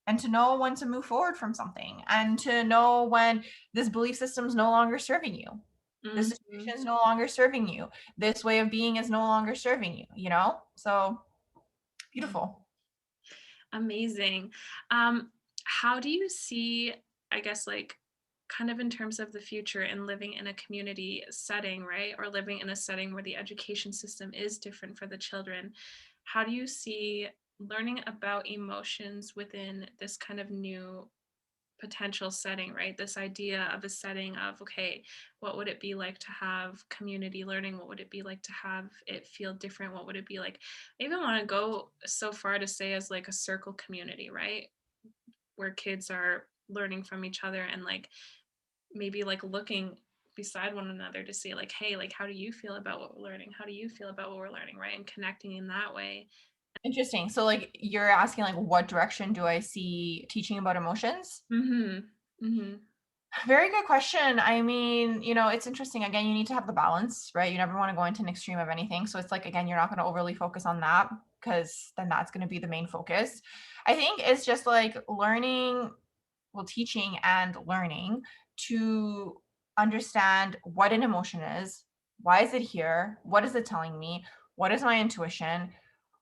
and to know when to move forward from something and to know when this belief system is no longer serving you. This situation is no longer serving you. This way of being is no longer serving you, you know? So beautiful. Amazing. How do you see, I guess, like kind of in terms of the future and living in a community setting, right? Or living in a setting where the education system is different for the children. How do you see learning about emotions within this kind of new potential setting, right? This idea of a setting of, okay, what would it be like to have community learning? What would it be like to have it feel different? What would it be like? I even want to go so far to say as like a circle community, right? Where kids are learning from each other and like maybe like looking beside one another to see like, hey, like how do you feel about what we're learning? How do you feel about what we're learning, right? And connecting in that way. Interesting. So like you're asking like what direction do I see teaching about emotions? Very good question. I mean, you know, it's interesting. Again, you need to have the balance, right? You never want to go into an extreme of anything. So it's like, again, you're not going to overly focus on that because then that's going to be the main focus. I think it's just like learning, well, teaching and learning to understand what an emotion is. Why is it here? What is it telling me? What is my intuition?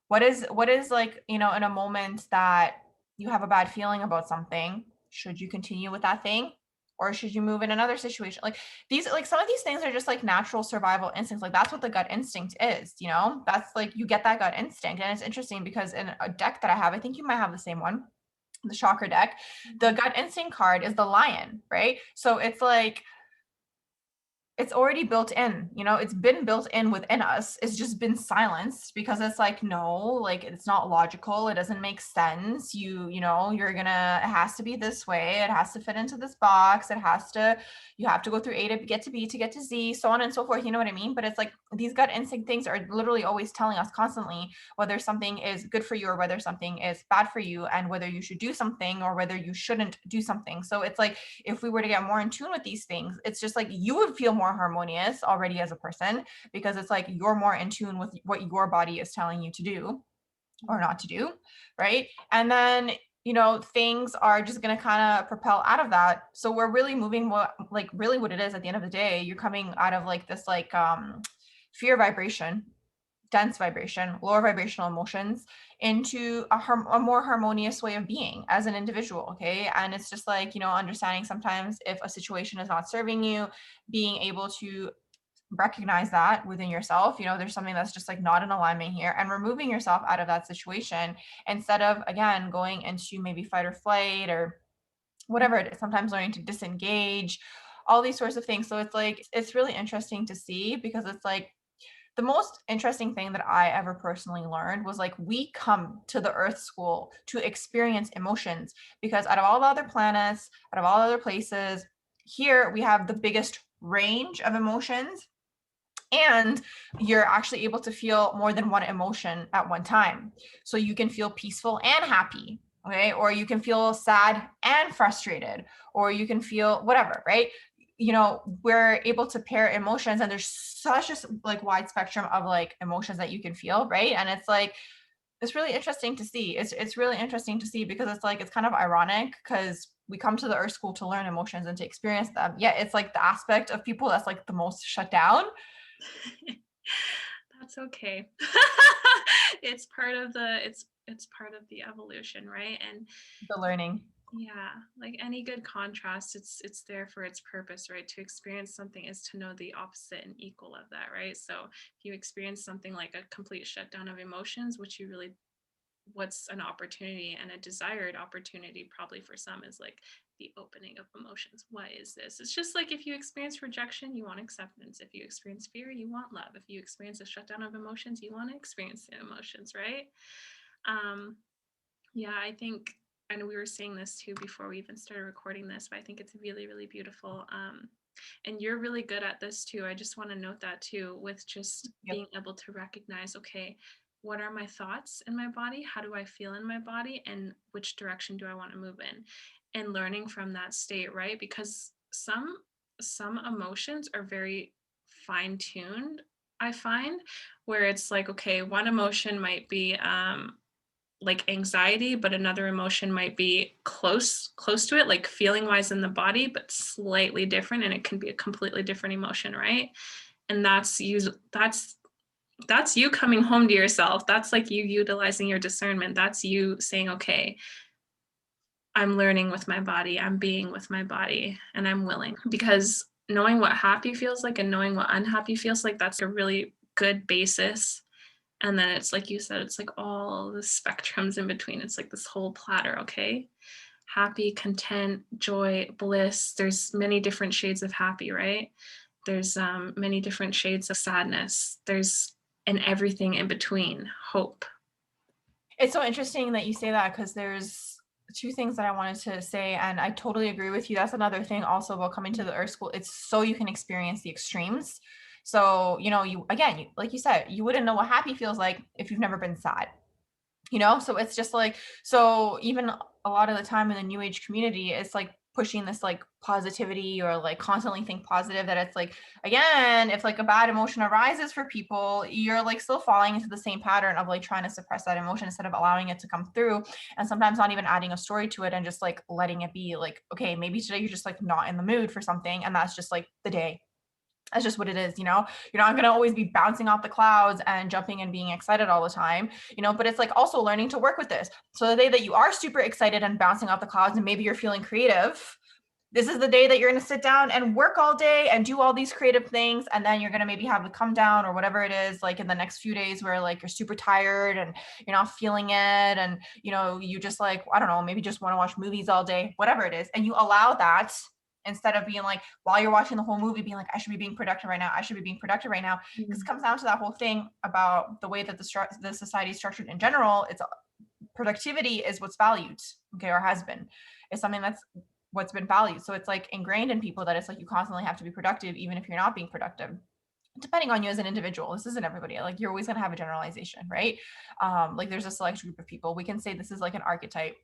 What is like, you know, in a moment that you have a bad feeling about something, should you continue with that thing? or should you move in another situation? Like these, like some of these things are just like natural survival instincts. Like that's what the gut instinct is, you know, that's like you get that gut instinct. And it's interesting because in a deck that I have, I think you might have the same one, the chakra deck, the gut instinct card is the lion, right? So it's like it's already built in, you know, it's been built in within us. It's just been silenced because it's like, no, like it's not logical. It doesn't make sense. You know, you're gonna, it has to be this way. It has to fit into this box. It has to, you have to go through A to get to B to get to Z, so on and so forth. You know what I mean? But it's like these gut instinct things are literally always telling us constantly whether something is good for you or whether something is bad for you, and whether you should do something or whether you shouldn't do something. So it's like, if we were to get more in tune with these things, it's just like you would feel more harmonious already as a person, because it's like you're more in tune with what your body is telling you to do or not to do, right? And then, you know, things are just going to kind of propel out of that. So we're really moving what, like really what it is at the end of the day, you're coming out of like this like fear vibration, dense vibration, lower vibrational emotions into a more harmonious way of being as an individual. Okay. And it's just like, you know, understanding sometimes if a situation is not serving you, being able to recognize that within yourself, you know, there's something that's just like not in alignment here, and removing yourself out of that situation instead of, again, going into maybe fight or flight or whatever it is, sometimes learning to disengage, all these sorts of things. So it's like, it's really interesting to see, because it's like, the most interesting thing that I ever personally learned was like, we come to the Earth School to experience emotions, because out of all the other planets, out of all other places, here we have the biggest range of emotions, and you're actually able to feel more than one emotion at one time. So you can feel peaceful and happy, okay? Or you can feel sad and frustrated, or you can feel whatever, right? You know, we're able to pair emotions, and there's such a like wide spectrum of like emotions that you can feel, right? And it's like, it's really interesting to see. It's really interesting to see, because it's like, it's kind of ironic because we come to the Earth School to learn emotions and to experience them. Yeah, it's like the aspect of people that's like the most shut down. That's okay. It's part of the it's part of the evolution, right? And The learning. yeah, like any good contrast, it's there for its purpose, right? To experience something is to know the opposite and equal of that, right? So if you experience something like a complete shutdown of emotions, which you really, what's an opportunity and a desired opportunity probably for some is like the opening of emotions. What is this? It's just like if you experience rejection, you want acceptance. If you experience fear, you want love. If you experience a shutdown of emotions, you want to experience the emotions, right? um yeah, I think, and we were saying this too before we even started recording this, but I think it's really, really beautiful. And you're really good at this too. I just want to note that too, with just Yep. being able to recognize, okay, what are my thoughts in my body? How do I feel in my body? And which direction do I want to move in? And learning from that state, right? Because some emotions are very fine tuned, I find, where it's like, okay, one emotion might be like anxiety, but another emotion might be close to it, like feeling wise in the body, but slightly different, and it can be a completely different emotion, right? And that's you coming home to yourself. That's like you utilizing your discernment. That's you saying, okay, I'm learning with my body, I'm being with my body, and I'm willing. Because knowing what happy feels like and knowing what unhappy feels like, that's a really good basis. And then it's like you said, it's like all the spectrums in between. It's like this whole platter, okay? Happy, content, joy, bliss. There's many different shades of happy, right? There's many different shades of sadness. There's, and everything in between, hope. It's so interesting that you say that, because there's two things that I wanted to say, and I totally agree with you. That's another thing also about coming to the Earth School. It's so you can experience the extremes. So, you know, you again, you, like you said, you wouldn't know what happy feels like if you've never been sad, you know? So it's just like, so even a lot of the time in the new age community, it's like pushing this like positivity, or like constantly think positive, that it's like, again, if like a bad emotion arises for people, you're like still falling into the same pattern of like trying to suppress that emotion instead of allowing it to come through, and sometimes not even adding a story to it, and just like letting it be like, okay, maybe today you're just like not in the mood for something, and that's just like the day. That's just what it is, you know? You're not going to always be bouncing off the clouds and jumping and being excited all the time, you know? But it's like also learning to work with this. So the day that you are super excited and bouncing off the clouds, and maybe you're feeling creative, this is the day that you're going to sit down and work all day and do all these creative things, and then you're going to maybe have the come down or whatever it is, like in the next few days where like you're super tired and you're not feeling it, and you just like, I don't know, maybe just want to watch movies all day, whatever it is, and you allow that, instead of being like, while you're watching the whole movie, being like, I should be being productive right now, I should be being productive right now, because it Mhm. comes down to that whole thing about the way that the society is structured in general. It's productivity is what's valued, okay, or has been. It's something that's what's been valued. So it's like ingrained in people that it's like you constantly have to be productive, even if you're not being productive. Depending on you as an individual, this isn't everybody. Like you're always gonna have a generalization, right? Like there's a select group of people. We can say this is like an archetype.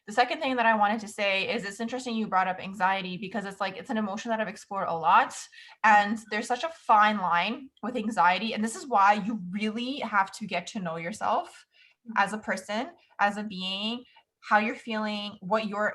The second thing that I wanted to say is it's interesting you brought up anxiety, because it's like it's an emotion that I've explored a lot, and there's such a fine line with anxiety, and this is why you really have to get to know yourself as a person, as a being, how you're feeling, what your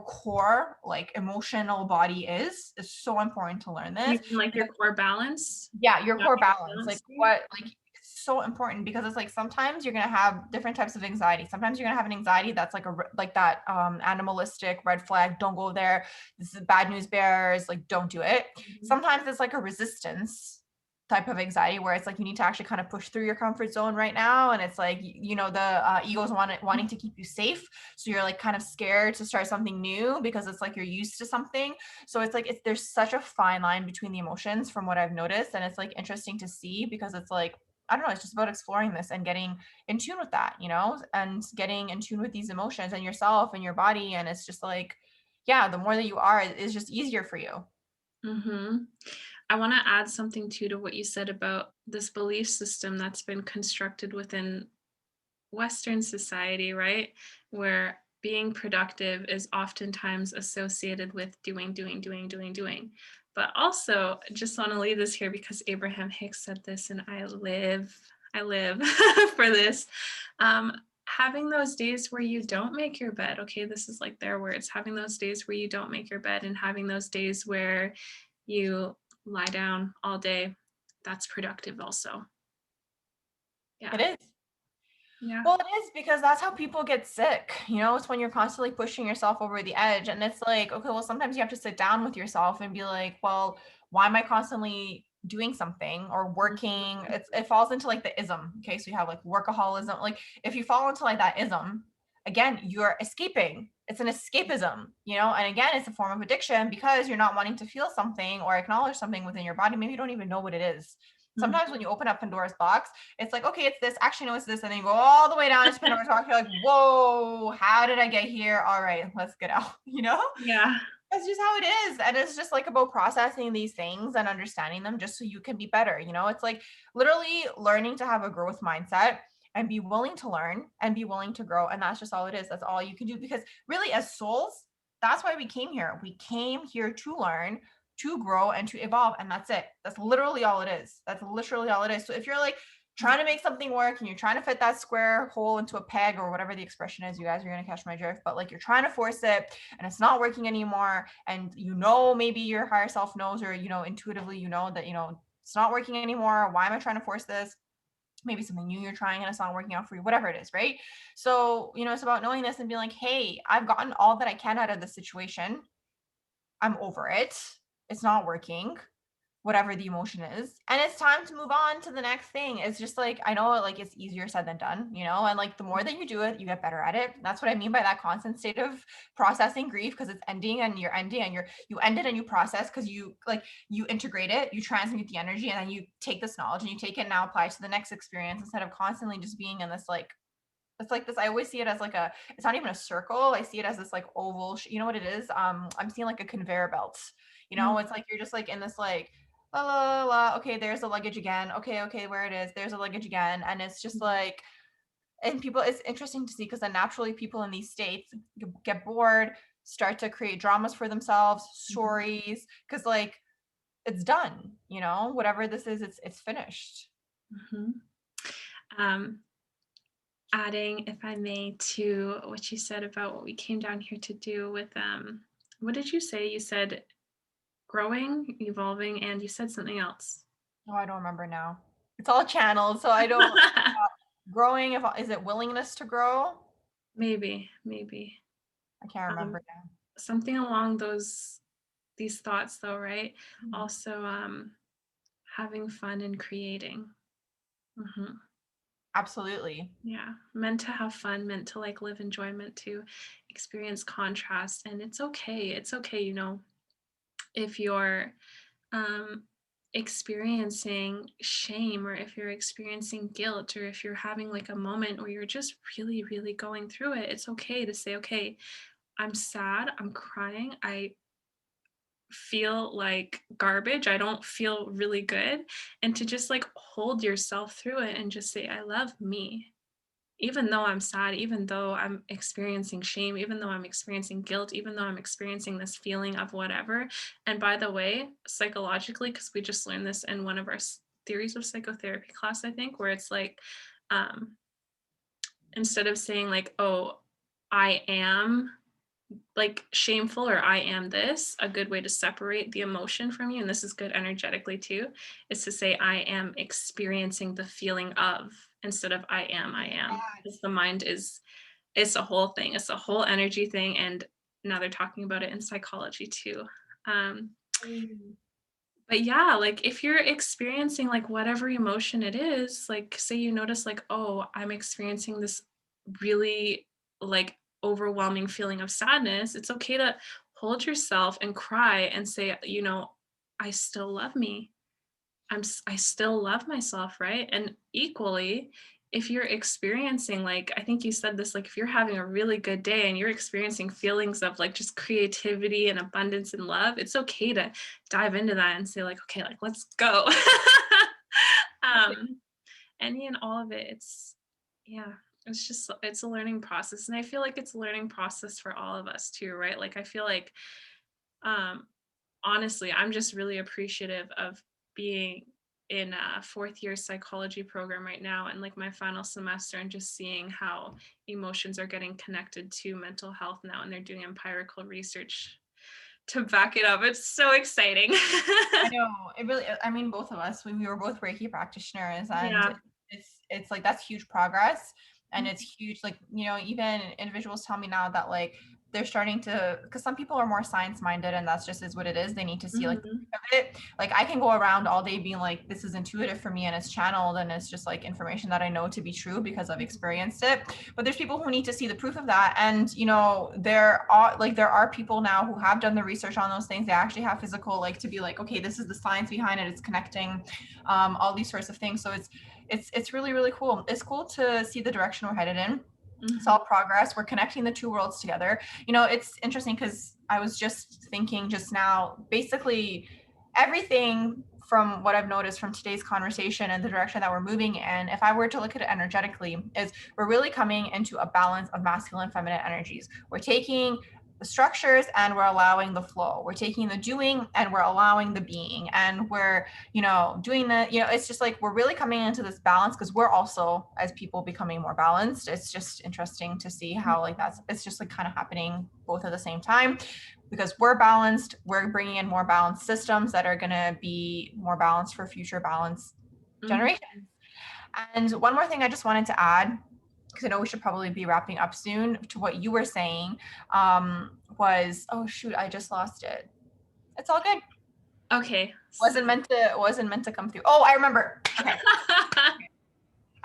core like emotional body is so important to learn You this. mean like your core balance? Yeah, your core Natural balance, balance like state? what, like it's so important, because it's like sometimes you're gonna have different types of anxiety. Sometimes you're gonna have an anxiety that's like like that animalistic red flag, don't go there. This is bad news bears, like don't do it. Mhm. Sometimes it's like a resistance type of anxiety where it's like you need to actually kind of push through your comfort zone right now, and it's like the ego's wanting to keep you safe, so you're like kind of scared to start something new because it's like you're used to something. So it's like there's such a fine line between the emotions from what I've noticed, and it's like interesting to see, because it's like, I don't know, it's just about exploring this and getting in tune with that, and getting in tune with these emotions and yourself and your body, and it's just like, yeah, the more that you are, it's just easier for you. Mhm. I want to add something too to what you said about this belief system that's been constructed within Western society, right? Where being productive is oftentimes associated with doing, doing, doing, doing, doing. But also, just want to leave this here because Abraham Hicks said this, and I live for this. Um, Having those days where you don't make your bed, okay, this is like their words, having those days where you don't make your bed and having those days where you lie down all day, that's productive also. It Yeah. is. Yeah. Well, it is, because that's how people get sick. It's when you're constantly pushing yourself over the edge. And it's like, okay, well, sometimes you have to sit down with yourself and be like, well, why am I constantly doing something or working? It falls into like the ism. Okay. So you have like workaholism. Like if you fall into like that ism, again, you're escaping. It's an escapism. And again, it's a form of addiction, because you're not wanting to feel something or acknowledge something within your body. Maybe you don't even know what it is. Sometimes Mhm. when you open up Pandora's box, it's like, okay, it's this. Actually, no, it's this. And then you go all the way down to Pandora's box. You're like, whoa, how did I get here? All right, let's get out. Yeah. That's just how it is. And it's just like about processing these things and understanding them just so you can be better. It's like literally learning to have a growth mindset and be willing to learn and be willing to grow. And that's just all it is. That's all you can do, because really, as souls, that's why we came here. We came here to learn, to grow, and to evolve. And that's it. That's literally all it is. That's literally all it is. So if you're like trying to make something work and you're trying to fit that square hole into a peg, or whatever the expression is, you guys are going to catch my drift, but like you're trying to force it and it's not working anymore, and maybe your higher self knows, or intuitively that it's not working anymore, why am I trying to force this? Maybe something new you're trying and it's not working out for you, whatever it is, right? So it's about knowing this and being like, hey, I've gotten all that I can out of the situation, I'm over it, it's not working, whatever the emotion is, and it's time to move on to the next thing. It's just like, I know, like it's easier said than done, and like the more that you do it, you get better at it. That's what I mean by that constant state of processing grief, because it's ending and you're ending and you end it and you process, because you integrate it, you transmute the energy, and then you take this knowledge and you take it and now apply it to the next experience, instead of constantly just being in this like, it's like this, I always see it as like it's not even a circle, I see it as this like oval you know what it is, I'm seeing like a conveyor belt. Mhm. It's like you're just like in this like, la la la la, okay, there's the luggage again, okay, okay, where it is, there's a luggage again, and it's just like, and people, it's interesting to see, because then naturally people in these states get bored, start to create dramas for themselves, Mhm. stories, because like it's done, whatever this is, it's finished. Mhm. Um, Adding, if I may, to what you said about what we came down here to do with, what did you say? You said growing, evolving, and you said something else. Oh, I don't remember now. It's all channeled, so I don't. Growing, if is it willingness to grow? Maybe, maybe. I can't Um, remember now. Something along those. these thoughts though, right? Mhm. Also, having fun and creating. Mhm. Absolutely. Yeah, meant to have fun, meant to like live enjoyment, to experience contrast. And it's okay. It's okay, if you're um, experiencing shame, or if you're experiencing guilt, or if you're having like a moment where you're just really, really going through it. It's okay to say, okay, I'm sad, I'm crying, I feel like garbage, I don't feel really good. And to just like hold yourself through it and just say, I love me. Even though I'm sad, even though I'm experiencing shame, even though I'm experiencing guilt, even though I'm experiencing this feeling of whatever. And by the way, psychologically, because we just learned this in one of our theories of psychotherapy class, I think, where it's like, um, instead of saying, like, oh, I am like shameful, or I am this, a good way to separate the emotion from you, and this is good energetically too, is to say, I am experiencing the feeling of, instead of I am. Because the mind is, it's a whole thing, it's a whole energy thing. And now they're talking about it in psychology too. Um, Mm. but yeah, like if you're experiencing like whatever emotion it is, like say you notice like, oh, I'm experiencing this really like overwhelming feeling of sadness, it's okay to hold yourself and cry and say, I still love me. I still love myself, right? And equally, if you're experiencing, like, I think you said this, like if you're having a really good day and you're experiencing feelings of like just creativity and abundance and love, it's okay to dive into that and say like, okay, like let's go. um any and all of it, it's, yeah, it's just, it's a learning process. And I feel like it's a learning process for all of us too, right? Like I feel like, um honestly, I'm just really appreciative of being in a fourth year psychology program right now, and like my final semester, and just seeing how emotions are getting connected to mental health now, and they're doing empirical research to back it up. It's so exciting. I know it really. I mean, both of us, we were both Reiki practitioners, and Yeah. it's like that's huge progress, and it's huge. Like even individuals tell me now that like they're starting to, because some people are more science minded, and that's just is what it is. They need to see like the Mhm. proof of it. Like I can go around all day being like, this is intuitive for me, and it's channeled, and it's just like information that I know to be true because I've experienced it. But there's people who need to see the proof of that, and there are people now who have done the research on those things. They actually have physical, like, to be like, okay, this is the science behind it, it's connecting all these sorts of things. So it's really, really cool. It's cool to see the direction we're headed in. It's Mhm. all progress. We're connecting the two worlds together. It's interesting because I was just thinking just now, basically everything from what I've noticed from today's conversation and the direction that we're moving in, if I were to look at it energetically, is we're really coming into a balance of masculine and feminine energies. We're taking the structures and we're allowing the flow. We're taking the doing and we're allowing the being. And we're, doing that. It's just like we're really coming into this balance because we're also, as people, becoming more balanced. It's just interesting to see how like it's just like kind of happening both at the same time, because we're balanced, we're bringing in more balanced systems that are going to be more balanced for future balance Mhm. generations. And one more thing I just wanted to add, because I know we should probably be wrapping up soon, to what you were saying, was, oh shoot, I just lost it. It's all good. Okay. Wasn't meant to come through. Oh, I remember. Okay.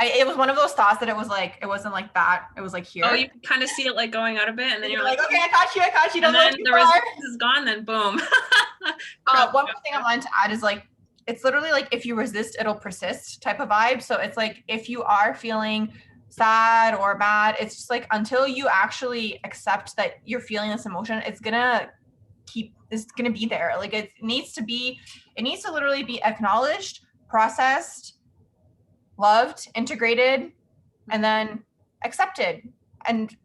It was one of those thoughts that it wasn't like that. It was like Oh, here. you can kind of see it like going out a bit, and then And you're you're like, like, okay, "Oh," I caught you, and don't go then too the far. resistance is gone, then boom. Crushed. One more thing I wanted to add is like, it's literally like if you resist, it'll persist type of vibe. So it's like if you are feeling sad or mad, it's just like until you actually accept that you're feeling this emotion, it's gonna be there. Like it needs to literally be acknowledged, processed, loved, integrated, and then accepted. And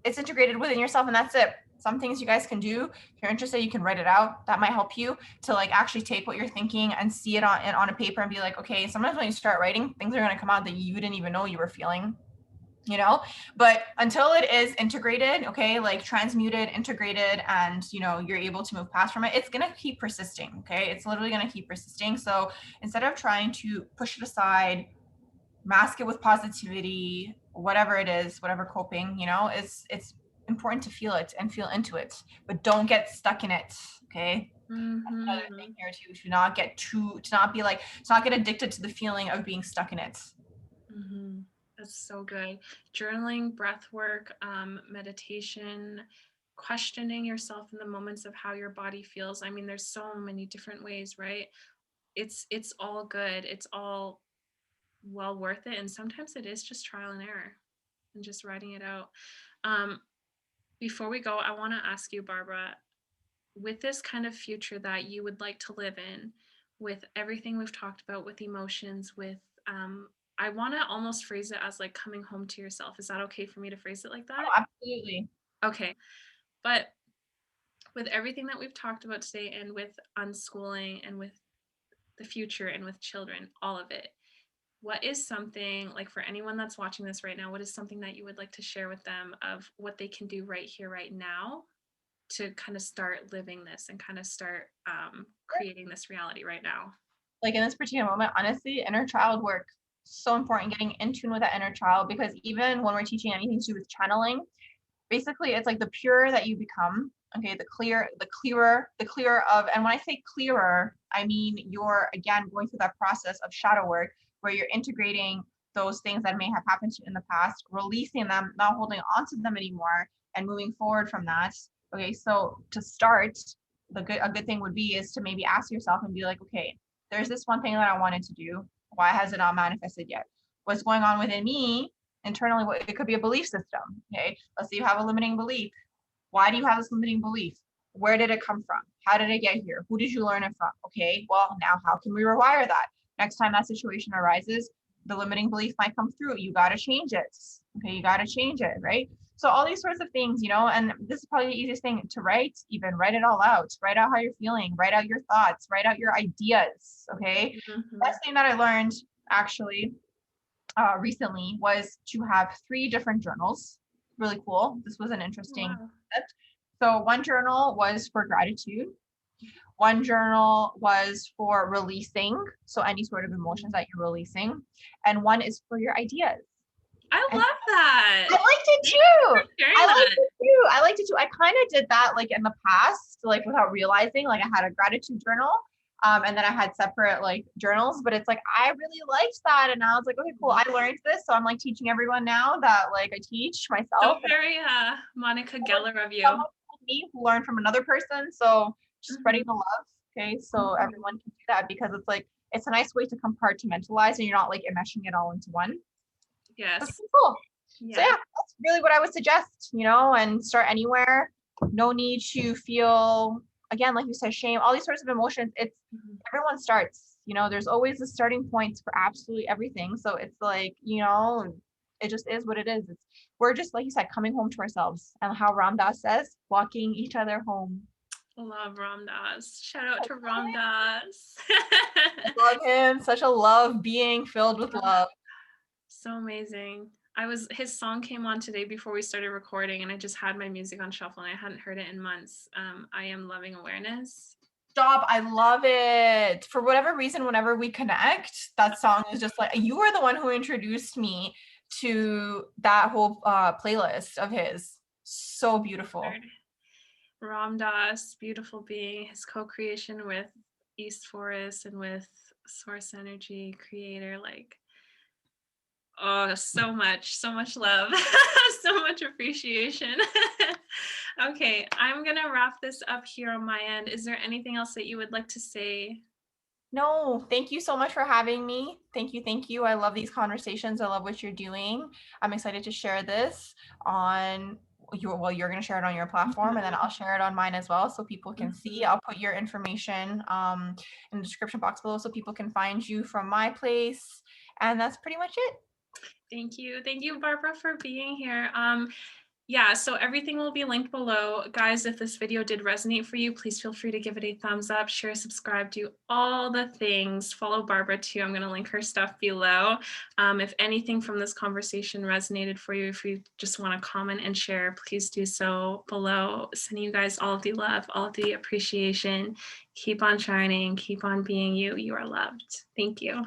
it's integrated within yourself, and that's it. Some things you guys can do, if you're interested, you can write it out. That might help you to like actually take what you're thinking and see it on a paper and be like, okay, sometimes when you start writing, things are going to come out that you didn't even know you were feeling, but until it is integrated, okay, like transmuted, integrated, and you're able to move past from it, it's going to keep persisting. Okay, it's literally going to keep persisting. So instead of trying to push it aside, mask it with positivity, whatever it is, whatever coping, it's important to feel it and feel into it, but don't get stuck in it. Okay. Another thing Mm-hmm. here too, to not be like, to not get addicted to the feeling of being stuck in it. Mm-hmm. That's so good. Journaling, breath work, meditation, questioning yourself in the moments of how your body feels. I mean, there's so many different ways, right? It's all good. It's all well worth it. And sometimes it is just trial and error and just writing it out. Um, Before we go, I want to ask you, Barbara, with this kind of future that you would like to live in, with everything we've talked about, with emotions, with I want to almost phrase it as like coming home to yourself. Is that okay for me to phrase it like Oh, that? absolutely. Okay. But with everything that we've talked about today, and with unschooling, and with the future, and with children, all of it, what is something, like, for anyone that's watching this right now, what is something that you would like to share with them of what they can do right here, right now, to kind of start living this and kind of start creating this reality right now? Like in this particular moment, honestly, inner child work, so important, getting in tune with that inner child, because even when we're teaching anything to do with channeling, basically it's like the purer that you become, okay, the clearer of, and when I say clearer, I mean you're again going through that process of shadow work where you're integrating those things that may have happened to you in the past, releasing them, not holding on to them anymore, and moving forward from that. Okay, so to start, a good thing would be is to maybe ask yourself and be like, okay, there's this one thing that I wanted to do. Why has it not manifested yet? What's going on within me internally? What it could be a belief system. Okay, let's say you have a limiting belief. Why do you have this limiting belief? Where did it come from? How did it get here? Who did you learn it from? Okay, well, now how can we rewire that? Next time that situation arises, the limiting belief might come through. You got to change it. Okay, you got to change it, right? So all these sorts of things, and this is probably the easiest thing to write, even write it all out, write out how you're feeling, write out your thoughts, write out your ideas. Okay. Mhm. Best thing that I learned actually recently was to have 3 different journals. Really cool. This was an interesting Wow. concept. So one journal was for gratitude. One journal was for releasing, so any sort of emotions that you're releasing, and one is for your ideas. I And love that. I liked it Thank you too. for I sharing liked that. it too. I liked it too. I kind of did that like in the past, like without realizing. Like I had a gratitude journal, and then I had separate like journals. But it's like I really liked that, and I was like, okay, cool. Mhm. I learned this, so I'm like teaching everyone now that like I teach So myself, and very Monica Geller of you. someone told me who learned from another person. So just spreading Mhm. the love. Okay, so everyone Mhm. can do that because it's like it's a nice way to compartmentalize, and you're not like enmeshing it all into one. That's Yes. pretty cool. So Yes. yeah, that's really what I would suggest, and start anywhere. No need to feel, again, like you said, shame, all these sorts of emotions. It's Mhm. everyone starts, there's always a starting point for absolutely everything. So it's like, it just is what it is. We're just, like you said, coming home to ourselves. And how Ram Dass says, walking each other home. Love Ram Dass. Shout out to Ram Dass. Love him. Such a love being filled with love. So amazing. His song came on today before we started recording, and I just had my music on shuffle and I hadn't heard it in months. I am loving awareness. Stop. I love it. For whatever reason, whenever we connect, that song is just like, you were the one who introduced me to that whole playlist of his. So beautiful. Ram Dass, beautiful being, his co-creation with East Forest and with Source Energy creator, like, oh, so much love, so much appreciation. Okay, I'm gonna wrap this up here on my end. Is there anything else that you would like to say? No, thank you so much for having me. Thank you. Thank you. I love these conversations. I love what you're doing. I'm excited to share this on you're going to share it on your platform, and then I'll share it on mine as well so people can see. Mhm. I'll put your information in the description box below so people can find you from my place. And that's pretty much it. Thank you. Thank you, Barbara, for being here. Yeah, so everything will be linked below. Guys, if this video did resonate for you, please feel free to give it a thumbs up, share, subscribe, do all the things. Follow Barbara too. I'm going to link her stuff below. If anything from this conversation resonated for you, if you just want to comment and share, please do so below. Sending you guys all of the love, all of the appreciation. Keep on shining, keep on being you. You are loved. Thank you.